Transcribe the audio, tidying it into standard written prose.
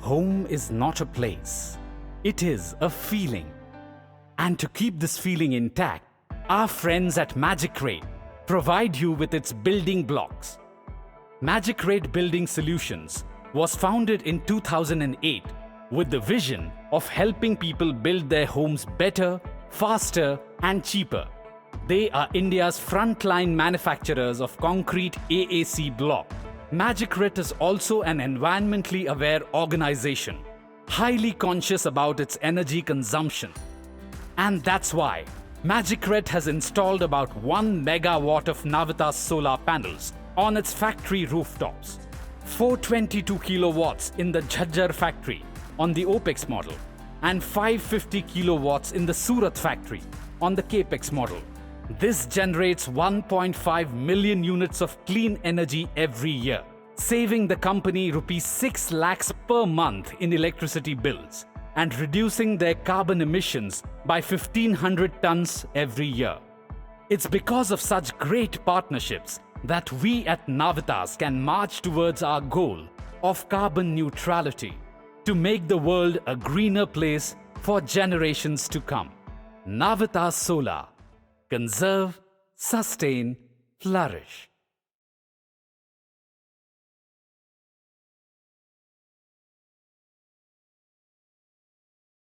Home is not a place. It is a feeling. And to keep this feeling intact, our friends at Magicrete provide you with its building blocks. Magicrete Building Solutions was founded in 2008 with the vision of helping people build their homes better, faster, and cheaper. They are India's frontline manufacturers of concrete AAC block. Magicrete is also an environmentally aware organization, highly conscious about its energy consumption. And that's why Magicrete has installed about 1 megawatt of Navitas Solar panels on its factory rooftops, 422 kilowatts in the Jhajjar factory on the OPEX model, and 550 kilowatts in the Surat factory on the CAPEX model. This generates 1.5 million units of clean energy every year, saving the company rupees 6 lakhs per month in electricity bills and reducing their carbon emissions by 1,500 tons every year. It's because of such great partnerships that we at Navitas can march towards our goal of carbon neutrality to make the world a greener place for generations to come. Navitas Solar. Conserve, sustain, flourish.